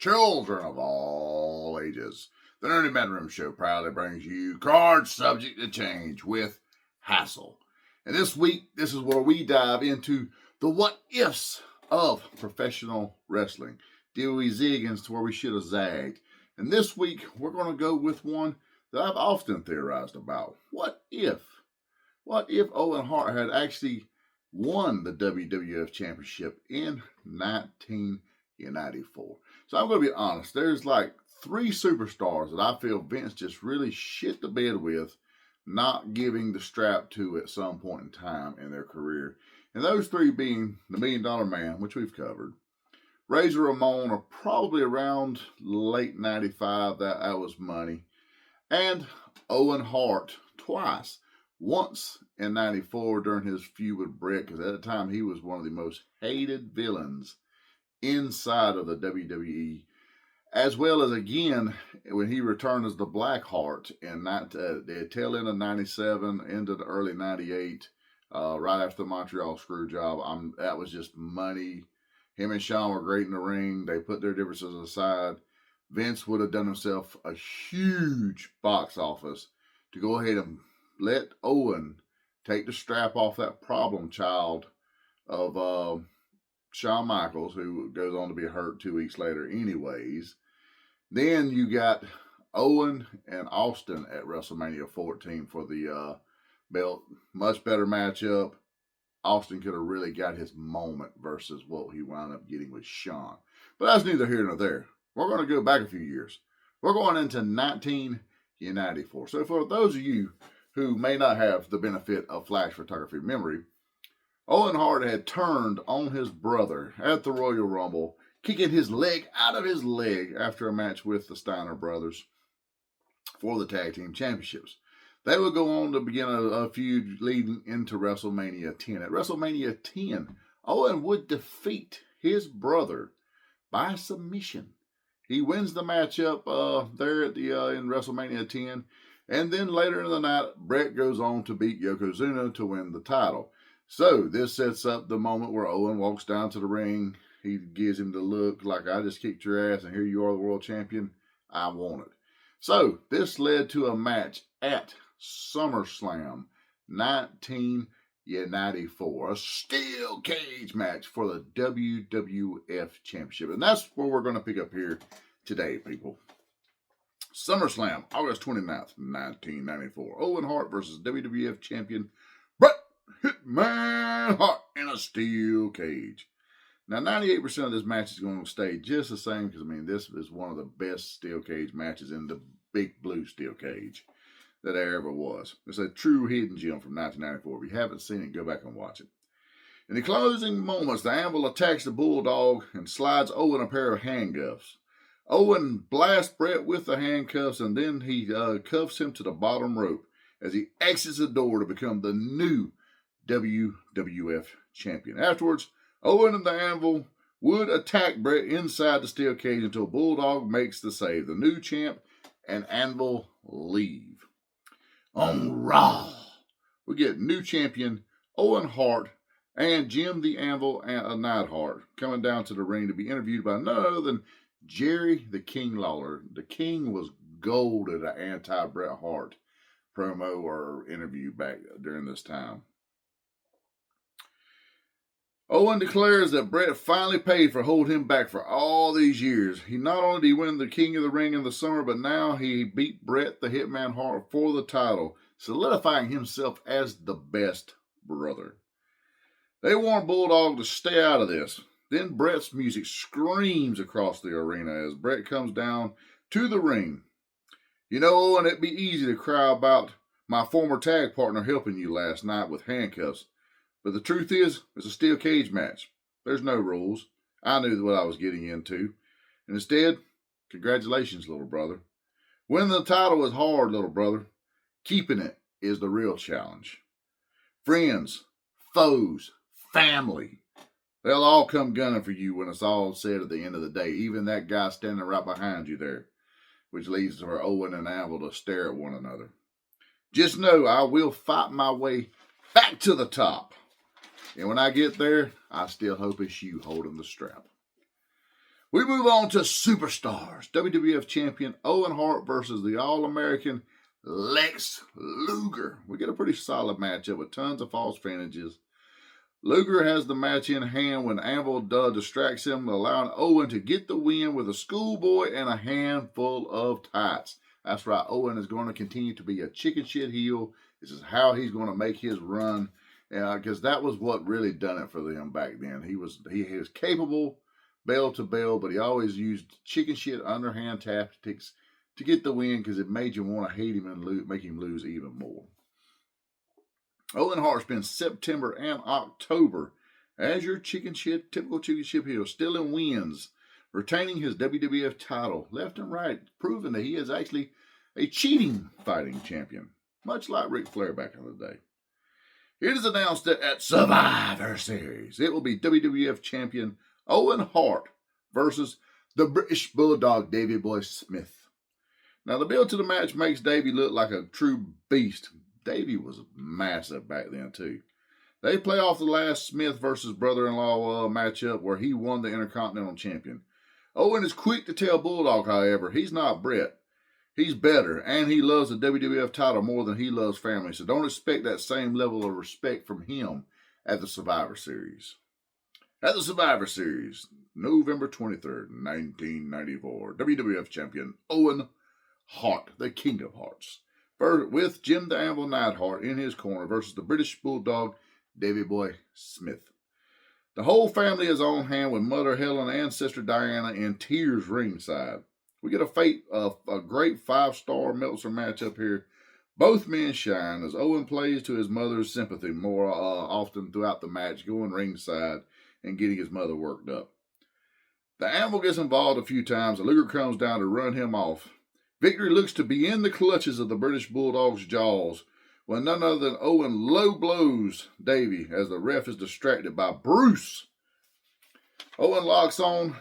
children of all ages. The Nerdy Bedroom Show proudly brings you Cards Subject to Change with Hassel. And this week, this is where we dive into the what-ifs of professional wrestling. Did we zig into where we should have zagged? And this week, we're going to go with one that I've often theorized about. What if Owen Hart had actually won the WWF Championship in 1994? So I'm going to be honest. There's like 3 superstars that I feel Vince just really shit the bed with, not giving the strap to at some point in time in their career. And those 3 being the $1 Million Man, which we've covered, Razor Ramon are probably around late 95, that was money, and Owen Hart twice. Once in 94 during his feud with Bret, because at the time he was one of the most hated villains inside of the WWE, as well as again when he returned as the Black Heart in the tail end of 97 into the early 98, right after the Montreal screw job. That was just money. Him and Shawn were great in the ring. They put their differences aside. Vince would have done himself a huge box office to go ahead and let Owen take the strap off that problem child of Shawn Michaels, who goes on to be hurt 2 weeks later anyways. Then you got Owen and Austin at WrestleMania 14 for the belt. Much better matchup. Austin could have really got his moment versus what he wound up getting with Shawn. But that's neither here nor there. We're going to go back a few years. We're going into 1994. So for those of you who may not have the benefit of flash photography memory, Owen Hart had turned on his brother at the Royal Rumble, kicking his leg out of his leg after a match with the Steiner brothers for the Tag Team Championships. They would go on to begin a feud leading into WrestleMania 10. At WrestleMania 10, Owen would defeat his brother by submission. He wins the matchup there at in WrestleMania 10. And then later in the night, Bret goes on to beat Yokozuna to win the title. So this sets up the moment where Owen walks down to the ring. He gives him the look like, I just kicked your ass and here you are, the world champion. I want it. So this led to a match at SummerSlam 1994. A steel cage match for the WWF Championship. And that's where we're going to pick up here today, people. SummerSlam, August 29th, 1994. Owen Hart versus WWF Champion Bret Hitman Hart in a steel cage. Now, 98% of this match is going to stay just the same because, this is one of the best steel cage matches in the big blue steel cage that there ever was. It's a true hidden gem from 1994. If you haven't seen it, go back and watch it. In the closing moments, the Anvil attacks the Bulldog and slides Owen a pair of handcuffs. Owen blasts Bret with the handcuffs, and then he cuffs him to the bottom rope as he exits the door to become the new WWF champion. Afterwards, Owen and the Anvil would attack Bret inside the steel cage until Bulldog makes the save. The new champ and Anvil leave. On Raw, we get new champion Owen Hart and Jim the Anvil Neidhart coming down to the ring to be interviewed by none other than Jerry the King Lawler. The King was gold at an anti-Bret Hart promo or interview back during this time. Owen declares that Bret finally paid for holding him back for all these years. He not only did he win the King of the Ring in the summer, but now he beat Bret the Hitman Hart for the title, solidifying himself as the best brother. They want Bulldog to stay out of this. Then Bret's music screams across the arena as Bret comes down to the ring. You know, Owen, it'd be easy to cry about my former tag partner helping you last night with handcuffs. But the truth is, it's a steel cage match. There's no rules. I knew what I was getting into. And instead, congratulations, little brother. Winning the title is hard, little brother. Keeping it is the real challenge. Friends, foes, family, they'll all come gunning for you when it's all said at the end of the day. Even that guy standing right behind you there, which leads for Owen and Anvil to stare at one another. Just know I will fight my way back to the top. And when I get there, I still hope it's you holding the strap. We move on to Superstars. WWF Champion Owen Hart versus the All-American Lex Luger. We get a pretty solid matchup with tons of false finishes. Luger has the match in hand when Anvil distracts him, allowing Owen to get the win with a schoolboy and a handful of tights. That's right, Owen is going to continue to be a chicken shit heel. This is how he's going to make his run, because that was what really done it for them back then. He was capable, bell to bell, but he always used chicken shit underhand tactics to get the win because it made you want to hate him and make him lose even more. Owen Hart spends September and October as your typical chicken shit heel, stealing wins, retaining his WWF title left and right, proving that he is actually a cheating fighting champion, much like Ric Flair back in the day. It is announced that at Survivor Series, it will be WWF champion Owen Hart versus the British Bulldog Davey Boy Smith. Now, the build to the match makes Davey look like a true beast. Davey was massive back then, too. They play off the last Smith versus brother-in-law matchup where he won the Intercontinental Champion. Owen is quick to tell Bulldog, however, he's not Bret. He's better, and he loves the WWF title more than he loves family, so don't expect that same level of respect from him at the Survivor Series. At the Survivor Series, November 23rd, 1994, WWF Champion Owen Hart, the King of Hearts, with Jim the Anvil Neidhart in his corner versus the British Bulldog Davey Boy Smith. The whole family is on hand with Mother Helen and Sister Diana in tears ringside. We get a great 5-star Meltzer matchup here. Both men shine as Owen plays to his mother's sympathy more often throughout the match, going ringside and getting his mother worked up. The Anvil gets involved a few times. Luger comes down to run him off. Victory looks to be in the clutches of the British Bulldog's jaws when none other than Owen low blows Davey as the ref is distracted by Bruce. Owen locks on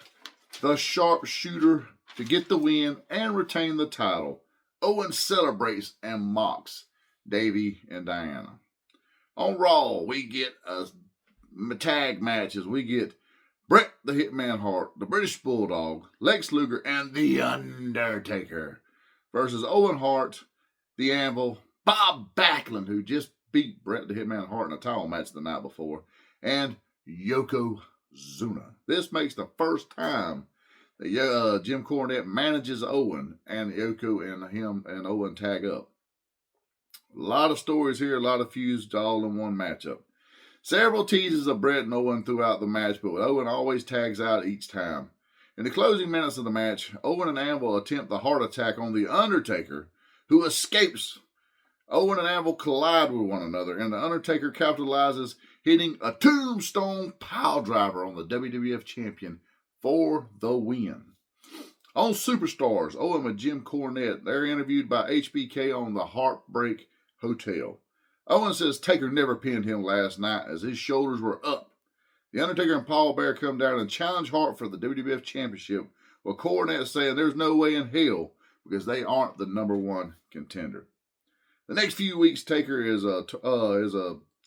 the sharpshooter to get the win and retain the title. Owen celebrates and mocks Davey and Diana. On Raw, we get tag matches. We get Bret the Hitman Hart, the British Bulldog, Lex Luger, and The Undertaker versus Owen Hart, The Anvil, Bob Backlund, who just beat Bret the Hitman Hart in a title match the night before, and Yokozuna. This makes the first time that Jim Cornette manages Owen, and Yoko and him and Owen tag up. A lot of stories here, a lot of feuds all in one matchup. Several teases of Bret and Owen throughout the match, but Owen always tags out each time. In the closing minutes of the match, Owen and Anvil attempt the heart attack on The Undertaker, who escapes. Owen and Anvil collide with one another, and The Undertaker capitalizes, hitting a tombstone piledriver on the WWF champion for the win. On Superstars, Owen with Jim Cornette, they're interviewed by HBK on the Heartbreak Hotel. Owen says Taker never pinned him last night as his shoulders were up. The Undertaker and Paul Bearer come down and challenge Hart for the WWF Championship, with Cornette saying there's no way in hell because they aren't the #1 contender. The next few weeks, Taker is a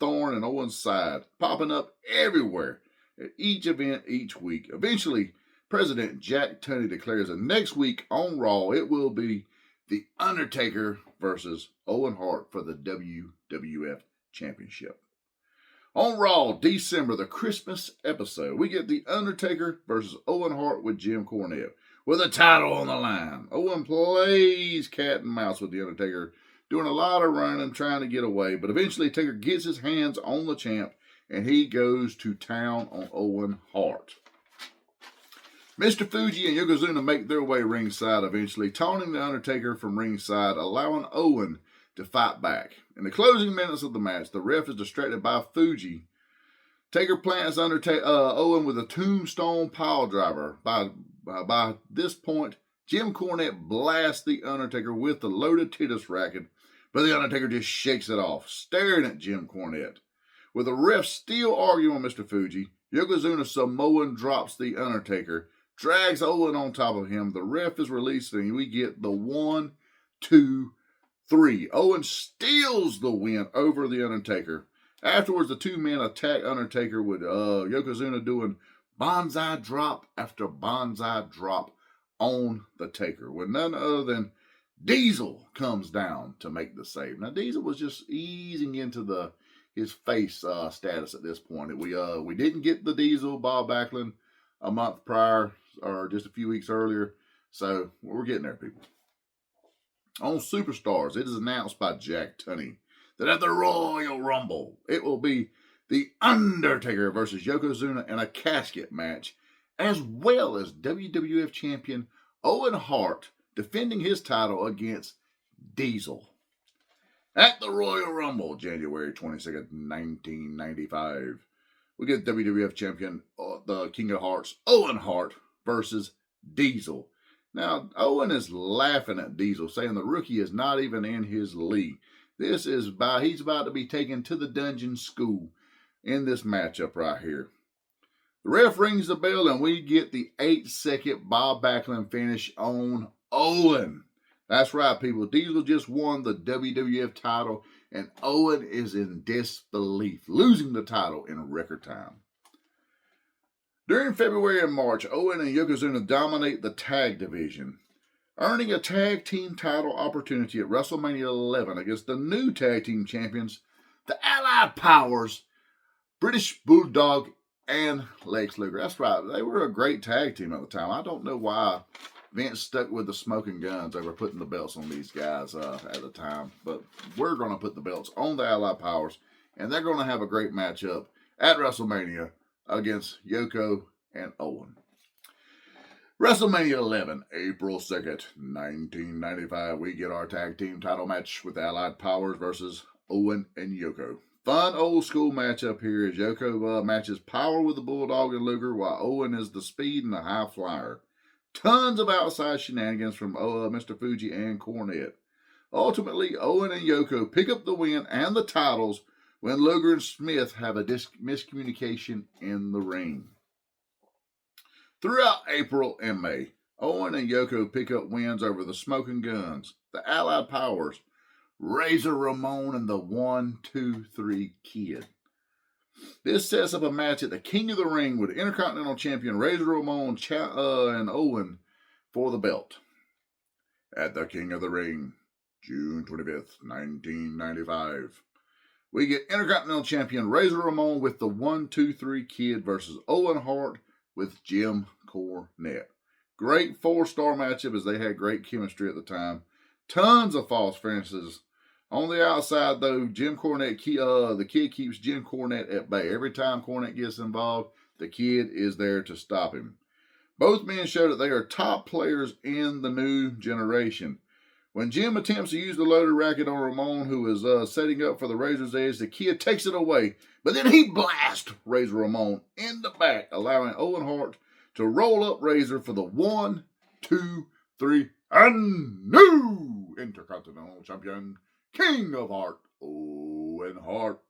thorn in Owen's side, popping up everywhere at each event each week. Eventually, President Jack Tunney declares that next week on Raw, it will be The Undertaker versus Owen Hart for the WWF Championship. On Raw, December, the Christmas episode, we get The Undertaker versus Owen Hart with Jim Cornette, with a title on the line. Owen plays cat and mouse with The Undertaker, doing a lot of running, trying to get away, but eventually Taker gets his hands on the champ, and he goes to town on Owen Hart. Mr. Fuji and Yokozuna make their way ringside eventually, taunting The Undertaker from ringside, allowing Owen to fight back. In the closing minutes of the match, the ref is distracted by Fuji. Taker plants Owen with a tombstone piledriver. By this point, Jim Cornette blasts The Undertaker with the loaded tennis racket, but The Undertaker just shakes it off, staring at Jim Cornette. With the ref still arguing with Mr. Fuji, Yokozuna Samoan drops The Undertaker, drags Owen on top of him. The ref is released, and we get the 1, 2, 3. Owen steals the win over The Undertaker. Afterwards, the two men attack Undertaker with Yokozuna doing bonsai drop after bonsai drop on the Taker, when none other than Diesel comes down to make the save. Now, Diesel was just easing into his face status at this point. We didn't get the Diesel Bob Backlund a month prior or just a few weeks earlier, so we're getting there, people. On Superstars, it is announced by Jack Tunney that at the Royal Rumble, it will be The Undertaker versus Yokozuna in a casket match, as well as WWF Champion Owen Hart defending his title against Diesel. At the Royal Rumble, January 22nd, 1995, we get WWF Champion, the King of Hearts, Owen Hart versus Diesel. Now, Owen is laughing at Diesel, saying the rookie is not even in his league. He's about to be taken to the dungeon school in this matchup right here. The ref rings the bell, and we get the 8-second Bob Backlund finish on Owen. That's right, people. Diesel just won the WWF title, and Owen is in disbelief, losing the title in record time. During February and March, Owen and Yokozuna dominate the tag division, earning a tag team title opportunity at WrestleMania 11 against the new tag team champions, the Allied Powers, British Bulldog, and Lex Luger. That's right. They were a great tag team at the time. I don't know why Vince stuck with the smoking guns over putting the belts on these guys at the time. But we're going to put the belts on the Allied Powers, and they're going to have a great matchup at WrestleMania against Yoko and Owen. WrestleMania 11, April 2nd, 1995. We get our tag team title match with the Allied Powers versus Owen and Yoko. Fun old school matchup here as Yoko matches power with the Bulldog and Luger, while Owen is the speed and the high flyer. Tons of outside shenanigans from Mr. Fuji and Cornette. Ultimately, Owen and Yoko pick up the win and the titles when Luger and Smith have a miscommunication in the ring. Throughout April and May, Owen and Yoko pick up wins over the Smoking Guns, the Allied Powers, Razor Ramon, and the 1-2-3 Kid. This sets up a match at the King of the Ring with Intercontinental Champion Razor Ramon and Owen for the belt. At the King of the Ring, June 25th, 1995. We get Intercontinental Champion Razor Ramon with the 1-2-3 Kid versus Owen Hart with Jim Cornette. Great 4-star matchup as they had great chemistry at the time. Tons of false finishes. On the outside, though, Jim Cornette, the Kid keeps Jim Cornette at bay. Every time Cornette gets involved, the Kid is there to stop him. Both men show that they are top players in the new generation. When Jim attempts to use the loaded racket on Ramon, who is setting up for the Razor's Edge, the Kid takes it away, but then he blasts Razor Ramon in the back, allowing Owen Hart to roll up Razor for the 1-2-3 and new Intercontinental Champion, King of Heart, Owen Hart.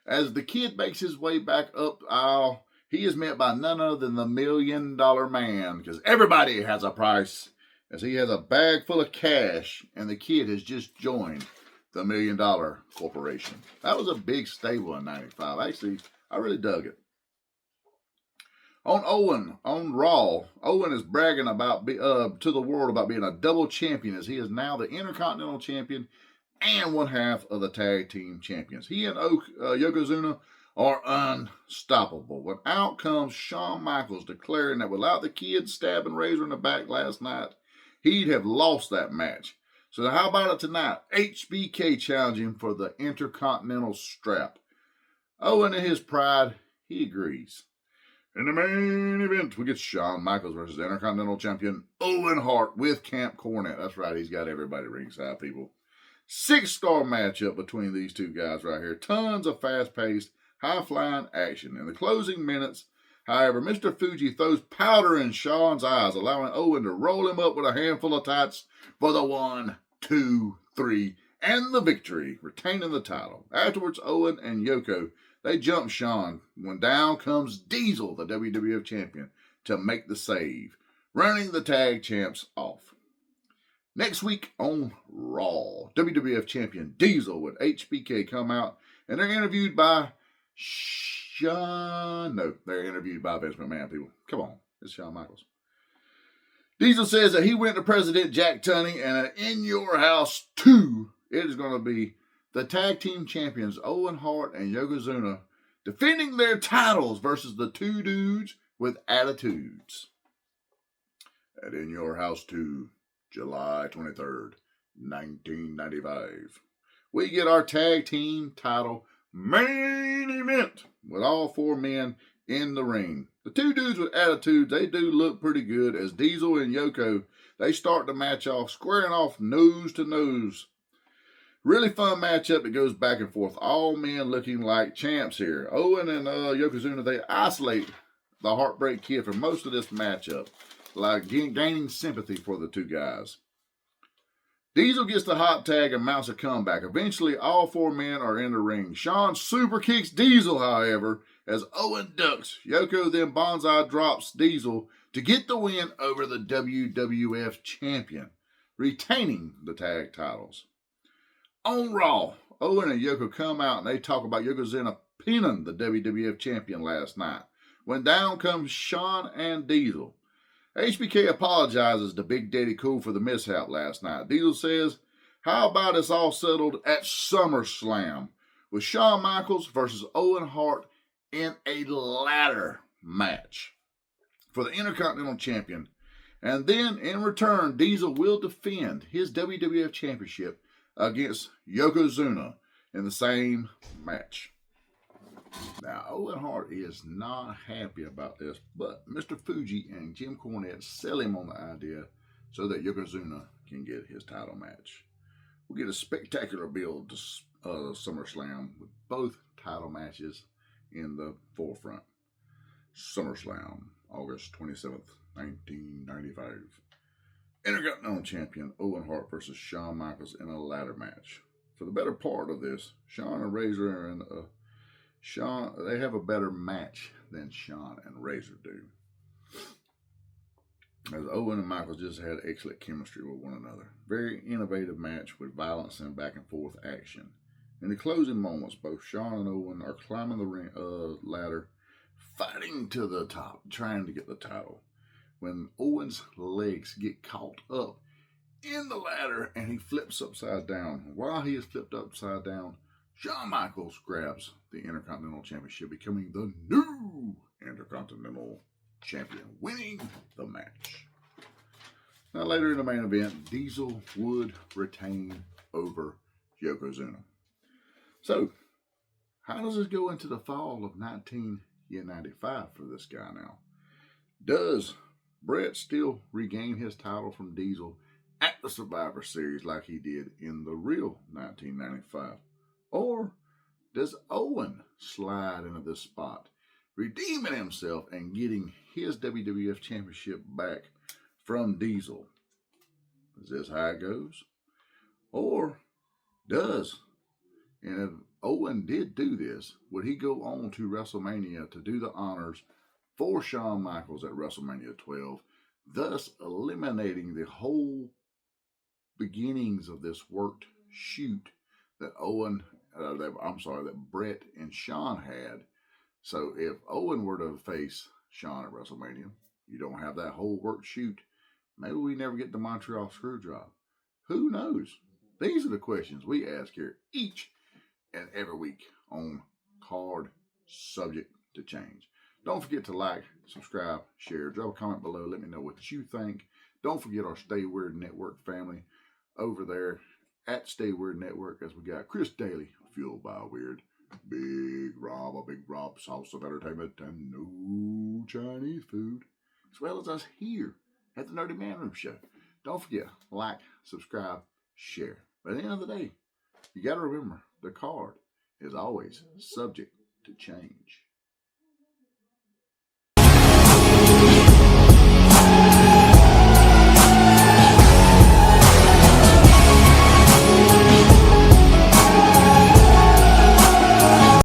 As the Kid makes his way back up the aisle, he is met by none other than the $1 Million Man, because everybody has a price, as he has a bag full of cash, and the Kid has just joined the $1 Million Corporation. That was a big stable in 95. Actually, I really dug it. On Raw, Owen is bragging about to the world about being a double champion, as he is now the Intercontinental Champion and one half of the Tag Team Champions. He and Yokozuna are unstoppable. When out comes Shawn Michaels declaring that without the Kid stabbing Razor in the back last night, he'd have lost that match. So how about it tonight? HBK challenging for the Intercontinental strap. Owen in his pride, he agrees. In the main event, we get Shawn Michaels versus Intercontinental Champion Owen Hart with Camp Cornette. That's right, he's got everybody ringside, people. 6-star matchup between these two guys right here. Tons of fast-paced, high-flying action. In the closing minutes, however, Mr. Fuji throws powder in Shawn's eyes, allowing Owen to roll him up with a handful of tights for the 1-2-3 and the victory, retaining the title. Afterwards, Owen and Yoko, they jump Shawn when down comes Diesel, the WWF champion, to make the save, running the tag champs off. Next week on Raw, WWF champion Diesel with HBK come out, and they're interviewed by No, they're interviewed by Vince McMahon, people. Come on, it's Shawn Michaels. Diesel says that he went to President Jack Tunney and In Your House 2, it is going to be the tag team champions Owen Hart and Yokozuna defending their titles versus the two dudes with attitudes. At In Your House 2, July 23rd, 1995. We get our tag team title main event with all four men in the ring. The two dudes with attitudes, they do look pretty good as Diesel and Yoko, they start the match off, squaring off nose to nose. Really fun matchup that goes back and forth. All men looking like champs here. Owen and Yokozuna, they isolate the Heartbreak Kid for most of this matchup, like gaining sympathy for the two guys. Diesel gets the hot tag and mounts a comeback. Eventually, all four men are in the ring. Shawn super kicks Diesel, however, as Owen ducks. Yoko then bonsai drops Diesel to get the win over the WWF champion, retaining the tag titles. On Raw, Owen and Yoko come out and they talk about Yokozuna pinning the WWF champion last night. When down comes Shawn and Diesel. HBK apologizes to Big Daddy Cool for the mishap last night. Diesel says, how about it's all settled at SummerSlam with Shawn Michaels versus Owen Hart in a ladder match for the Intercontinental Champion. And then in return, Diesel will defend his WWF Championship against Yokozuna in the same match. Now, Owen Hart is not happy about this, but Mr. Fuji and Jim Cornette sell him on the idea so that Yokozuna can get his title match. We'll get a spectacular build to SummerSlam with both title matches in the forefront. SummerSlam, August 27th, 1995. Intercontinental Champion Owen Hart versus Shawn Michaels in a ladder match. For the better part of this, Shawn and Razor and they have a better match than Shawn and Razor do. As Owen and Michaels just had excellent chemistry with one another. Very innovative match with violence and back and forth action. In the closing moments, both Shawn and Owen are climbing the ring ladder, fighting to the top, trying to get the title. When Owen's legs get caught up in the ladder and he flips upside down. While he is flipped upside down, Shawn Michaels grabs the Intercontinental Championship, becoming the new Intercontinental Champion, winning the match. Now, later in the main event, Diesel would retain over Yokozuna. So, how does this go into the fall of 1995 for this guy now? Does Bret still regain his title from Diesel at the Survivor Series like he did in the real 1995? Or does Owen slide into this spot, redeeming himself and getting his WWF Championship back from Diesel? Is this how it goes? Or does, and if Owen did do this, would he go on to WrestleMania to do the honors for Shawn Michaels at WrestleMania 12, thus eliminating the whole beginnings of this worked shoot that that Bret and Shawn had. So if Owen were to face Shawn at WrestleMania, you don't have that whole work shoot. Maybe we never get the Montreal Screwjob. Who knows? These are the questions we ask here each and every week on Card Subject to Change. Don't forget to like, subscribe, share, drop a comment below. Let me know what you think. Don't forget our Stay Weird Network family over there at Stay Weird Network, as we got Chris Daly, Fueled by Weird, Big Rob, Sauce of Entertainment, and No Chinese Food, as well as us here at the Nerdy Man Room Show. Don't forget, like, subscribe, share. But at the end of the day, you got to remember, the card is always subject to change.